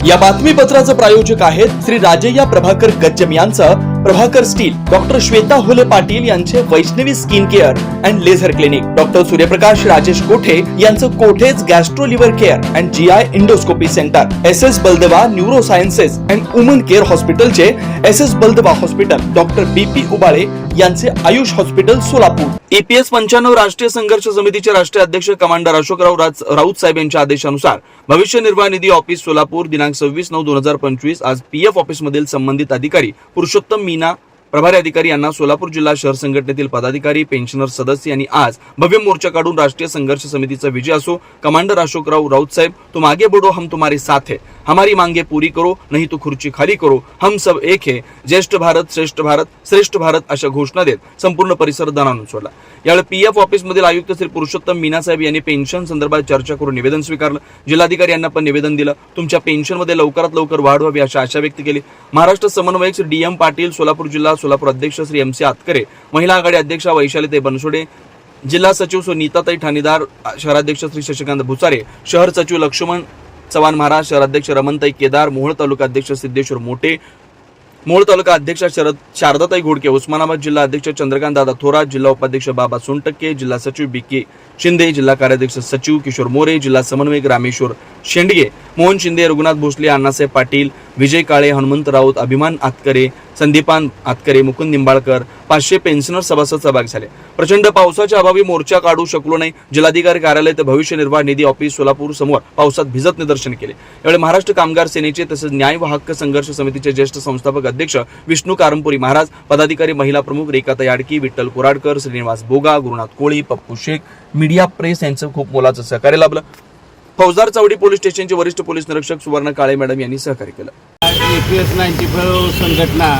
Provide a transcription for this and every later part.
या बातमीपत्राचे प्रायोजक आहेत श्री राजय्या प्रभाकर गज्जम यांचं प्रभाकर स्टील, डॉक्टर श्वेता होले पाटील यांचे Vaishnavi skin care and laser clinic, doctor Suryaprakash Rajesh Kothe यांचं Kothe's gastro liver care and GI endoscopy centre, SS Baldeva neuro sciences and woman care हॉस्पिटलचे SS Baldeva hospital, doctor BP Ubale यांचे Ayush hospital Solapur. EPS 95 राष्ट्रीय संघर्ष समितीचे राष्ट्रीय अध्यक्ष कमांडर अशोकराव राऊत साहेब यांच्या आदेशानुसार भविष्य निर्वाह निधी ऑफिस सोलापूर दिनांक 26/9/2025 आज PF ऑफिस मधील संबंधित अधिकारी पुरुषोत्तम मीना प्रभारी अधिकारी यांना सोलापूर जिल्हा शहर संघटनेतील पदाधिकारी, पेन्शनर सदस्य यांनी आज भव्य मोर्चा काढून राष्ट्रीय संघर्ष समितीचा विजय असो. कमांडर अशोकराव राऊत साहेब, तुम आगे बढ़ो, हम तुम्हारे साथ है, हमारी मांगे पूरी करो, नहीं तो खुर्ची खाली करो, हम सब एक है, ज्येष्ठ भारत श्रेष्ठ भारत अशा घोषणा देत संपूर्ण परिसर दणाणून सोडला. यावेळी PF ऑफिस मधील आयुक्त श्री पुरुषोत्तम मीना साहेब यांनी पेन्शन संदर्भात चर्चा करून निवेदन स्वीकारलं. जिल्हाधिकारी यांना पण निवेदन दिलं. तुमच्या पेन्शन मध्ये लवकरात लवकर वाढ व्हावी अशी आशा व्यक्त केली. महाराष्ट्र समन्वयक श्री DM पाटील, सोलापूर जिल्हा सोलापूर अध्यक्ष श्री MC आतकरे, महिला आघाडी अध्यक्षा वैशालीताई बनसोडे, जिल्हा सचिव सो नीताताई ठाणेदार, शहराध्यक्ष श्री शशिकांत भुसारे, शहर सचिव लक्ष्मण चव्हाण महाराज, शहराध्यक्ष रमणताई केदार, मोहोळ तालुका अध्यक्ष सिद्धेश्वर मोठे, मोहोळ तालुका अध्यक्ष शारदाताई घोडके, उस्मानाबाद जिल्हा अध्यक्ष चंद्रकांत दादा थोरात, जिल्हा उपाध्यक्ष बाबा सोनटक्के, जिल्हा सचिव BK शिंदे, जिल्हा कार्याध्यक्ष सचिव किशोर मोरे, जिल्हा समन्वयक रामेश्वर शेंडगे, मोहन शिंदे, रघुनाथ भोसले, अण्णासाहेब पाटील, विजय काळे, हनुमंत राऊत, अभिमान आतकरे, संदीपान आतकरे, मुकुंद निंबाळकर, 500 पेन्शनर सभासद सहभागी झाले. प्रचंड पावसाच्या अभावी मोर्चा काढू शकलो नाही. जिल्हाधिकारी कार्यालय ते भविष्य निर्वाह निधी ऑफिस सोलापूर समोर पावसात भिजत निदर्शन केले. यावेळी महाराष्ट्र कामगार सेनेचे तसेच न्याय व हक्क संघर्ष समितीचे ज्येष्ठ संस्थापक अध्यक्ष विष्णू कारंपुरी महाराज, पदाधिकारी महिला प्रमुख रेखाताई आडकी, विठ्ठल कोराडकर, श्रीनिवास बोगा, गुरुनाथ कोळी, पप्पू शेख, मीडिया प्रेस यांचं खूप मोलाचं सहकार्य लाभलं. फौजदार चावडी पोलीस स्टेशनचे वरिष्ठ पोलीस निरीक्षक सुवर्ण काळे मॅडम यांनी सहकार्य केलं. EPS 95 संघटना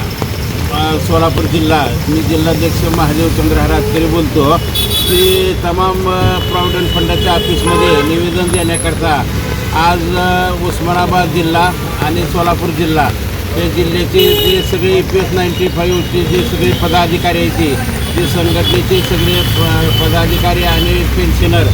सोलापूर जिल्हा, मी जिल्हाध्यक्ष महादेव चंद्रहार आतकरे बोलतो की तमाम प्रॉव्हिडंट फंडाच्या ऑफिसमध्ये निवेदन देण्याकरता आज उस्मानाबाद जिल्हा आणि सोलापूर जिल्हा या जिल्ह्याचे जे सगळे EPS 95चे जे सगळे पदाधिकारी आहेत, जे संघटनेचे सगळे पदाधिकारी आणि पेन्शनर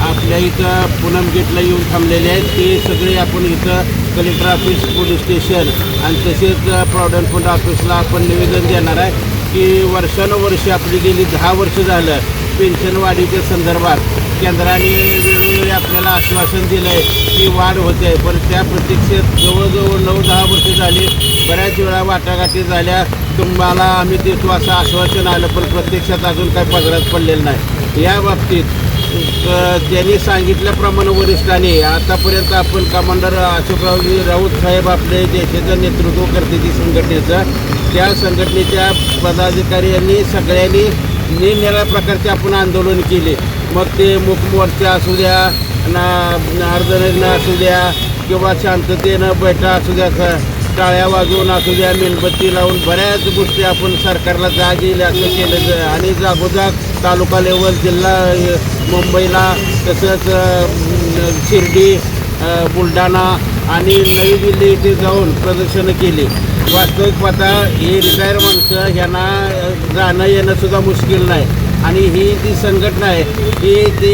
आपल्या इथं पूनम गेटला येऊन थांबलेले आहेत. ते सगळे आपण इथं कलेक्टर ऑफिस, पोलीस स्टेशन आणि तसेच प्रॉव्हिडंट फंड ऑफिसला आपण निवेदन देणार आहे की वर्षानुवर्षे आपली गेली 10 वर्ष झालं पेन्शन वाढीच्या संदर्भात केंद्राने वेळोवेळी आपल्याला आश्वासन दिलं आहे की वाढ होते, पण त्या प्रतीक्षेत जवळजवळ 9-10 वर्ष झाली. बऱ्याच वेळा वाटाघाटी झाल्या, तुम्हाला आम्ही देतो असं आश्वासन आलं, पण प्रत्यक्षात अजून काही पदरात पडलेलं नाही. या बाबतीत त्यांनी सांगितल्याप्रमाणे वरिष्ठांनी आतापर्यंत आपण कमांडर अशोकराव राऊत साहेब आपले देशाचं नेतृत्व करते ती संघटनेचं, त्या संघटनेच्या पदाधिकाऱ्यांनी सगळ्यांनी निरनिराळ्या प्रकारचे आपण आंदोलन केले. मग ते मूक मोर्चा असू द्या, अर्धनग्न असू द्या किंवा शांततेनं बैठा असू द्या, टाळ्या वाजवून असू द्या, मेणबत्ती लावून बऱ्याच गोष्टी आपण सरकारला जाग येईल असं केलं. आणि जागोजाग तालुका लेवल, जिल्हा मुंबईला, तसंच शिर्डी, बुलढाणा आणि नवी दिल्ली इथे जाऊन प्रदर्शनं केली. वास्तविक पाहता हे रिटायर माणसं ह्यांना जाणं येणंसुद्धा मुश्किल नाही. आणि ही जी संघटना आहे ही ते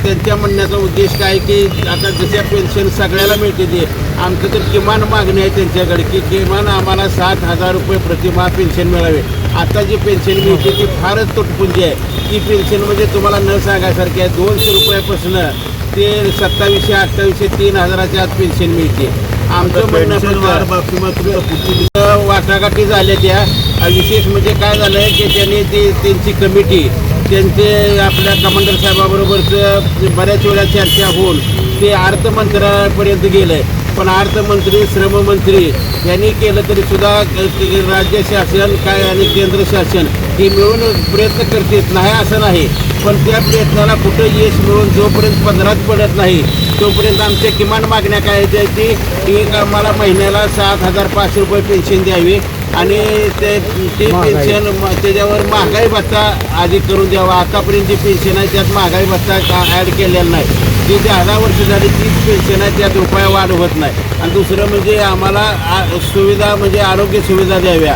त्यांच्या म्हणण्याचा उद्देश काय की आता जशा पेन्शन सगळ्याला मिळते ते आमचं तर किमान मागणी आहे त्यांच्याकडे की किमान आम्हाला 60,000 रुपये प्रतिमाह पेन्शन मिळावे. आता जी पेन्शन मिळते ती फारच तुटपुंजी आहे. ती पेन्शन म्हणजे तुम्हाला न सांगायसारखी आहे. 200 रुपयापासून ते 2700-2800 3,000च्या आत पेन्शन मिळते. आमचं म्हणणं वाटाघाटी झाल्या त्या. विशेष म्हणजे काय झालं आहे की त्यांनी त्यांची कमिटी त्यांचे आपल्या कमांडर साहेबाबरोबरचं बऱ्याच वेळा चर्चा होऊन ते अर्थमंत्र्यापर्यंत गेलं आहे. पण अर्थमंत्री, श्रममंत्री यांनी केलं तरीसुद्धा राज्य शासन काय आणि केंद्र शासन हे मिळून प्रयत्न करतात, नाही असं नाही. पण त्या प्रयत्नाला कुठं यश मिळून जोपर्यंत पदरात पडत नाही तोपर्यंत आमच्या किमान मागण्या काय आहेत की आम्हाला महिन्याला 7,500 रुपये पेन्शन द्यावी आणि ते पेन्शन त्याच्यावर महागाई भत्ता आधी करून द्यावा. आतापर्यंत जी पेन्शन आहे त्यात महागाई भत्ता ॲड केलेला नाही. ती 10 वर्ष झाली तीच पेन्शन आहे, त्यात रुपया वाढ होत नाही. आणि दुसरं म्हणजे आम्हाला सुविधा म्हणजे आरोग्य सुविधा द्याव्या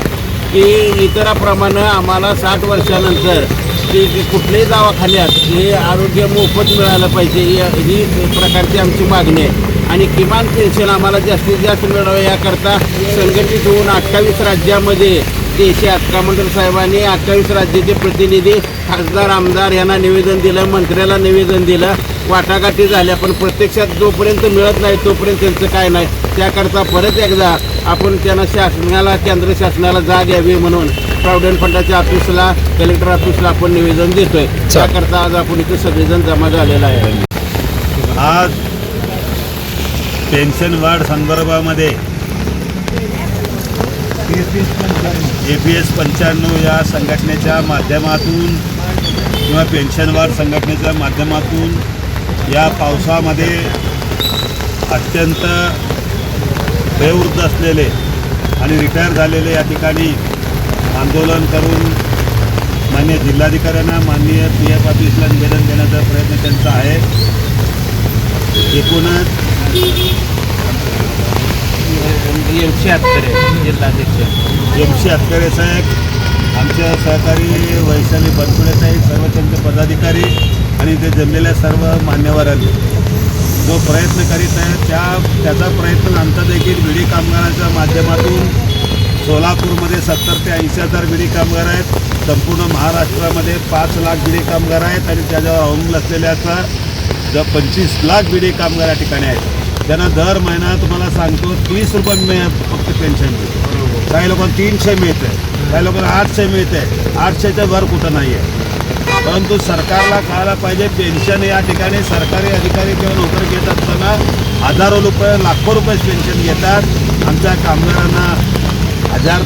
की इतराप्रमाणे आम्हाला 60 वर्षानंतर की कुठल्याही दवाखान्यात हे आरोग्य मोफत मिळालं पाहिजे. ही प्रकारची आमची मागणी आहे. आणि किमान पेन्शन आम्हाला जास्तीत जास्त मिळावं याकरता संघटित होऊन 28 राज्यामध्ये देशात कमांडर साहेबांनी 28 राज्याचे प्रतिनिधी, खासदार, आमदार यांना निवेदन दिलं, मंत्र्याला निवेदन दिलं, वाटाघाटी झाल्या, पण प्रत्यक्षात जोपर्यंत मिळत नाही तोपर्यंत त्यांचं काय नाही. त्याकरता परत एकदा आपण त्यांना शासनाला, केंद्र शासनाला जाग यावी म्हणून प्रॉव्हिडंट फंडाच्या ऑफिसला, कलेक्टर ऑफिसला आपण निवेदन देतोय. त्याकरता आज आपण इथे सगळेजण जमा झालेला आहे. आज पेन्शन वाढ संदर्भामध्ये APS 95 या संघटनेच्या माध्यमातून किंवा पेन्शन वाढ संघटनेच्या माध्यमातून या पावसामध्ये अत्यंत वयोवृद्ध असलेले आणि रिटायर झालेले या ठिकाणी आंदोलन करून माननीय जिल्हाधिकाऱ्यांना, माननीय PF ऑफिसला निवेदन देण्याचा प्रयत्न त्यांचा आहे. एकूणच MC जिल्हाध्यक्ष MC अत्करे साहेब, आमच्या सहकारी वैशाली बनकुळे साहेब, सर्व त्यांचे पदाधिकारी आणि ते जमलेल्या सर्व मान्यवरांनी जो प्रयत्न करीत आहे त्याचा प्रयत्न आमचा देखील विडी कामगारांच्या माध्यमातून सोलापूरमध्ये 70 ते 80 हजार विडी कामगार आहेत. संपूर्ण महाराष्ट्रामध्ये 5 लाख विडी कामगार आहेत आणि त्याच्यावर अवलंबून असलेल्याचा 25 लाख विडी कामगार या ठिकाणी आहेत. त्यांना दर महिना तुम्हाला सांगतो 30 रुपये फक्त पेन्शन मिळते. काही लोकांना 300 मिळते, काही लोकांना 800 मिळते. 800च्या वर कुठं नाही आहे. परंतु सरकारला कळायला पाहिजे, पेन्शन या ठिकाणी सरकारी अधिकारी किंवा नोकरी घेत असताना हजारो रुपये, लाखो रुपये पेन्शन घेतात. आमच्या कामगारांना हजार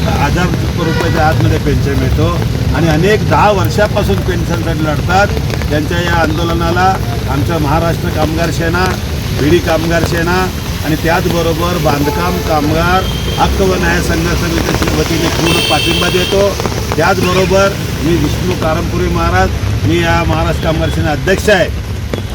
रुपयाच्या आतमध्ये पेन्शन मिळतो आणि अनेक 10 वर्षापासून पेन्शनसाठी लढतात. त्यांच्या या आंदोलनाला आमच्या महाराष्ट्र कामगार सेना, विडी कामगार सेना आणि त्याचबरोबर बांधकाम कामगार हक्क व न्याय संघर्ष समितीच्या वतीने पूर्ण पाठिंबा देतो. त्याचबरोबर मी विष्णू कारंपुरी महाराज, मी या महाराष्ट्र कामगार सेना अध्यक्ष आहे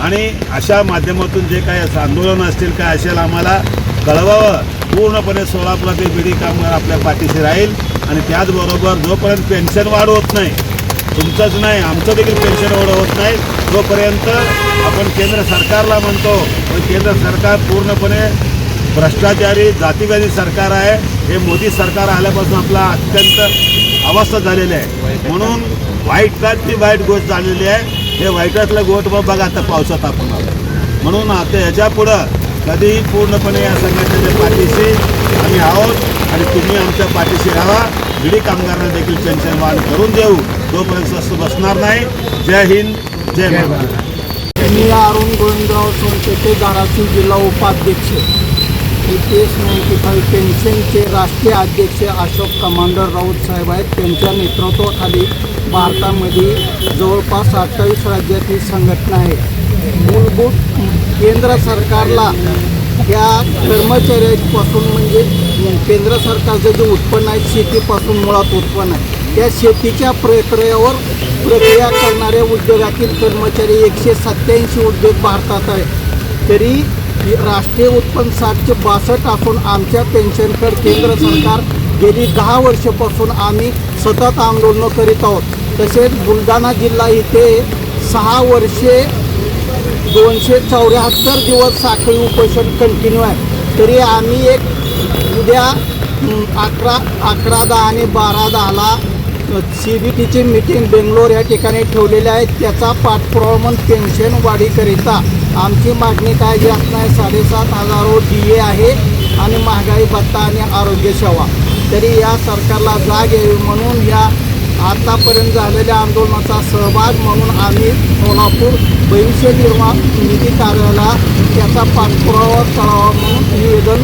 आणि अशा माध्यमातून जे काही असं आंदोलन असतील काय असेल आम्हाला कळवावं. पूर्णपणे सोलापुरातील विडी कामगार आपल्या पाठीशी राहील आणि त्याचबरोबर जोपर्यंत पेन्शन वाढ होत नाही, तुमचंच नाही आमचं देखील पेन्शन वाढ होत नाही, तोपर्यंत आपण केंद्र सरकारला म्हणतो पण केंद्र सरकार पूर्णपणे भ्रष्टाचारी, जातीवादी सरकार आहे. हे मोदी सरकार आल्यापासून आपला अत्यंत अवस्था झालेली आहे. म्हणून वाईटातली वाईट गोष्ट झालेली आहे. हे वाईटातलं गोष्ट बघा आता पावसात आपण आलो. म्हणून आता ह्याच्यापुढं कधीही पूर्णपणे या संघटनेच्या पाठीशी आम्ही आहोत आणि तुम्ही आमच्या पाठीशी राहा. विडी कामगारांना देखील पेन्शन वाढ करून देऊ, तोपर्यंत स्वस्त बसणार नाही. जय हिंद, जय महाराष्ट्र. मी अरुण गोविंदराव सोनपेटे, धाराशिव जिल्हा उपाध्यक्ष. APS 95 पेन्शनचे राष्ट्रीय अध्यक्ष अशोक कमांडर राऊत साहेब आहेत. त्यांच्या नेतृत्वाखाली भारतामध्ये जवळपास 28 राज्यातील संघटना आहे. मूलभूत केंद्र सरकारला या कर्मचाऱ्यांपासून म्हणजे केंद्र सरकारचं जे उत्पन्न आहे शेतीपासून मुळात उत्पन्न आहे, त्या शेतीच्या प्रक्रिया करणाऱ्या उद्योगातील कर्मचारी 187 उद्योग भारतात आहे. तरी राष्ट्रीय उत्पन्न 762 असून आमच्या पेन्शनकडे केंद्र सरकार गेली 10 वर्षापासून आम्ही सतत आंदोलनं करीत आहोत. तसेच बुलढाणा जिल्हा इथे 6 वर्षे 274 दिवस साखळी उपोषण कंटिन्यू आहे. तरी आम्ही एक उद्या 11/10 आणि 12/10ला CBTची मीटिंग बेंगलोर या ठिकाणी ठेवलेली आहे. त्याचा पाठपुरावा म्हणून पेन्शन वाढीकरिता आमची मागणी काय जास्त नाही, 7,500 DA आहे आणि महागाई भत्ता आणि आरोग्य सेवा. तरी या सरकारला जाग यावी म्हणून या आतापर्यंत झालेल्या आंदोलनाचा सहभाग म्हणून आम्ही सोलापूर भविष्य निर्माण निधी कार्यालयाला त्याचा पाठपुरावा करावा म्हणून निवेदन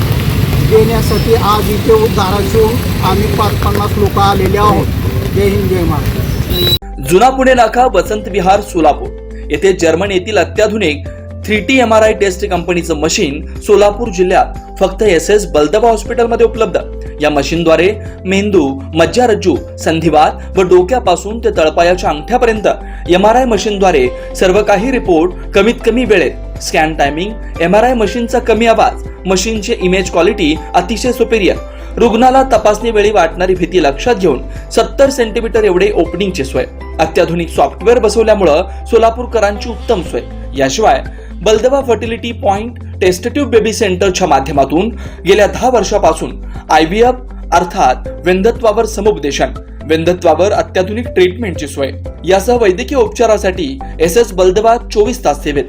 देण्यासाठी आज इथे धाराशिवहून आम्ही 50 लोक आलेले आहोत. जय हिंद, जय महाराष्ट्र. जुना पुणे नाका, वसंत विहार, सोलापूर येथे जर्मन येथील अत्याधुनिक 3T MRI टेस्ट कंपनीचं मशीन सोलापूर जिल्ह्यात फक्त SS बलदबा हॉस्पिटलमध्ये उपलब्ध. या मशीनद्वारे मेंदू, मज्जारज्जू, संधिवात व डोक्यापासून ते तळपायाच्या अंगठ्यापर्यंत MRI मशीनद्वारे सर्व काही रिपोर्ट कमीत कमी वेळेत. स्कॅन टायमिंग, MRI मशीनचा कमी आवाज, मशीनचे इमेज क्वालिटी अतिशय सुपेरियर. रुग्णाला तपासणी वेळी वाटणारी भीती लक्षात घेऊन 70 सेंटीमीटर एवढे ओपनिंगची सोय. अत्याधुनिक सॉफ्टवेअर बसवल्यामुळे सोलापूरकरांची उत्तम सोय. याशिवाय बलदवा फर्टिलिटी पॉइंट टेस्टेटिव्ह बेबी सेंटरच्या माध्यमातून गेल्या 10 वर्षापासून IVF अर्थात विंधत्वावर समुपदेशन, विंधत्वावर अत्याधुनिक ट्रीटमेंटची सोय यासह वैद्यकीय उपचारासाठी SS बलदवा 24 तास सेवेत.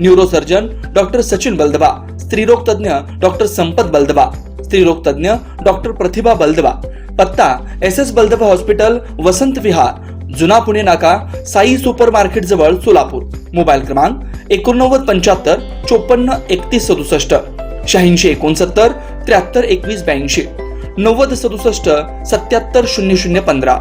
न्यूरोसर्जन डॉक्टर सचिन बलदवा, स्त्रीरोग तज्ञ डॉक्टर संपत बलदवा, स्त्रीरोग तज्ञ डॉक्टर प्रतिभा बलदवा. पत्ता SS बलदवा हॉस्पिटल, वसंत विहार, जुना पुणे नाका, साई सुपर मार्केट जवळ, सोलापूर. मोबाईल क्रमांक 8975 54 31 67, 86 69 73 21 82, 90 67 77 00 15.